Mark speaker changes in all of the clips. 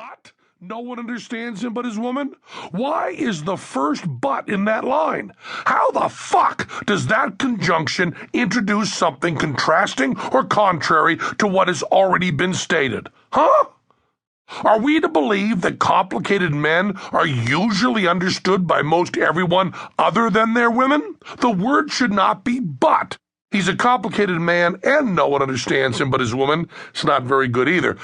Speaker 1: but no one understands him but his woman? Why is the first but in that line? How the fuck does that conjunction introduce something contrasting or contrary to what has already been stated? Huh? Are we to believe that complicated men are usually understood by most everyone other than their women? The word should not be but. He's a complicated man and no one understands him but his woman. It's not very good either.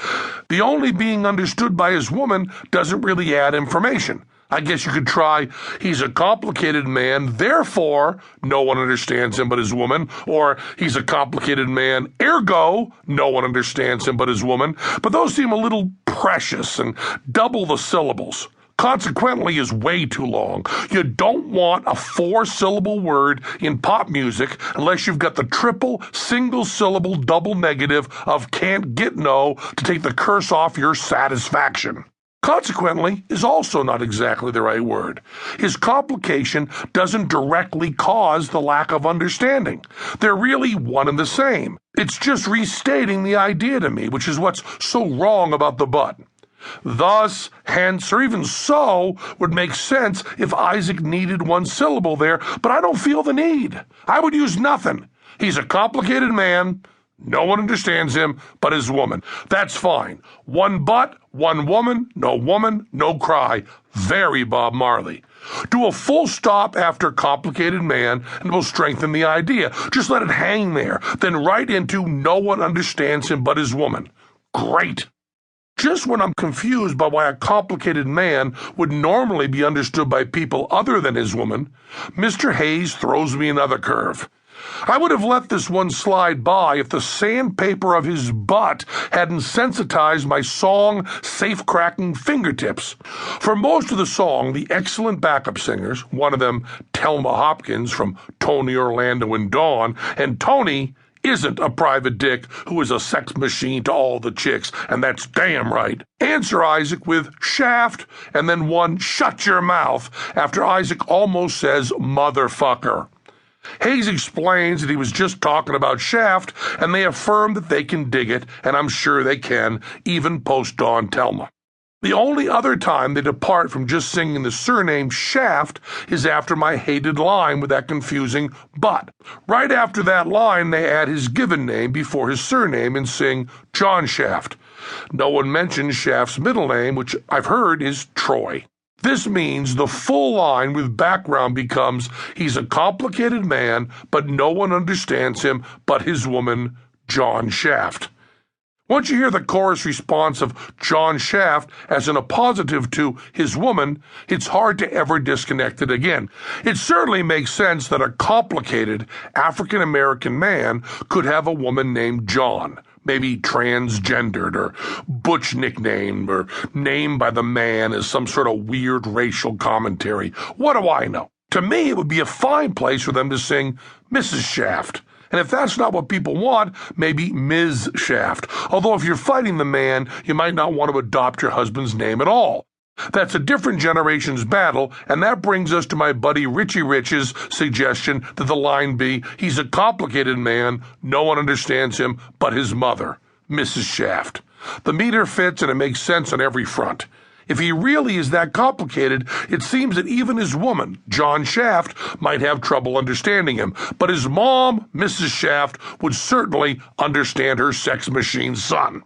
Speaker 1: The only being understood by his woman doesn't really add information. I guess you could try, he's a complicated man, therefore no one understands him but his woman, or he's a complicated man, ergo no one understands him but his woman, but those seem a little precious and double the syllables. Consequently is way too long. You don't want a 4-syllable word in pop music unless you've got the triple, single-syllable double negative of can't get no to take the curse off your satisfaction. Consequently is also not exactly the right word. His complication doesn't directly cause the lack of understanding. They're really one and the same. It's just restating the idea to me, which is what's so wrong about the but. Thus, hence, or even so would make sense if Isaac needed one syllable there, but I don't feel the need. I would use nothing. He's a complicated man. No one understands him but his woman. That's fine. One but, one woman, no cry. Very Bob Marley. Do a full stop after complicated man and we'll strengthen the idea. Just let it hang there, then right into no one understands him but his woman. Great. Just when I'm confused by why a complicated man would normally be understood by people other than his woman, Mr. Hayes throws me another curve. I would have let this one slide by if the sandpaper of his butt hadn't sensitized my song safe-cracking fingertips. For most of the song, the excellent backup singers, one of them Thelma Hopkins from Tony, Orlando, and Dawn, and Tony isn't a private dick who is a sex machine to all the chicks, and that's damn right. Answer Isaac with shaft, and then one shut your mouth after Isaac almost says motherfucker. Hayes explains that he was just talking about shaft, and they affirm that they can dig it, and I'm sure they can, even post-Dawn Thelma. The only other time they depart from just singing the surname Shaft is after my hated line with that confusing but. Right after that line, they add his given name before his surname and sing John Shaft. No one mentions Shaft's middle name, which I've heard is Troy. This means the full line with background becomes he's a complicated man, but no one understands him but his woman, John Shaft. Once you hear the chorus response of John Shaft as an appositive to his woman, it's hard to ever disconnect it again. It certainly makes sense that a complicated African-American man could have a woman named John, maybe transgendered or butch nicknamed or named by the man as some sort of weird racial commentary. What do I know? To me, it would be a fine place for them to sing Mrs. Shaft. And if that's not what people want, maybe Ms. Shaft. Although if you're fighting the man, you might not want to adopt your husband's name at all. That's a different generation's battle, and that brings us to my buddy Richie Rich's suggestion that the line be, he's a complicated man, no one understands him but his mother, Mrs. Shaft. The meter fits and it makes sense on every front. If he really is that complicated, it seems that even his woman, John Shaft, might have trouble understanding him. But his mom, Mrs. Shaft, would certainly understand her sex machine son.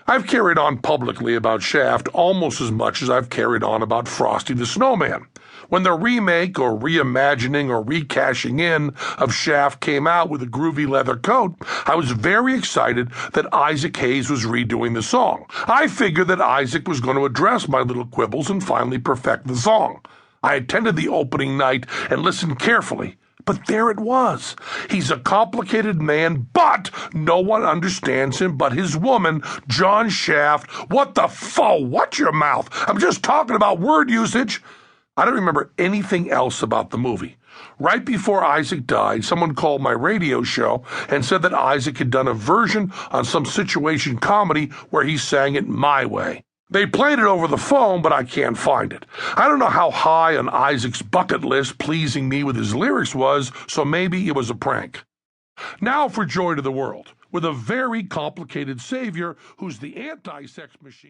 Speaker 1: I've carried on publicly about Shaft almost as much as I've carried on about Frosty the Snowman. When the remake or reimagining or recashing in of Shaft came out with a groovy leather coat, I was very excited that Isaac Hayes was redoing the song. I figured that Isaac was going to address my little quibbles and finally perfect the song. I attended the opening night and listened carefully. But there it was. He's a complicated man, but no one understands him but his woman, John Shaft. What the watch your mouth. I'm just talking about word usage. I don't remember anything else about the movie. Right before Isaac died, someone called my radio show and said that Isaac had done a version on some situation comedy where he sang it my way. They played it over the phone, but I can't find it. I don't know how high on Isaac's bucket list pleasing me with his lyrics was, so maybe it was a prank. Now for Joy to the World, with a very complicated savior who's the anti-sex machine.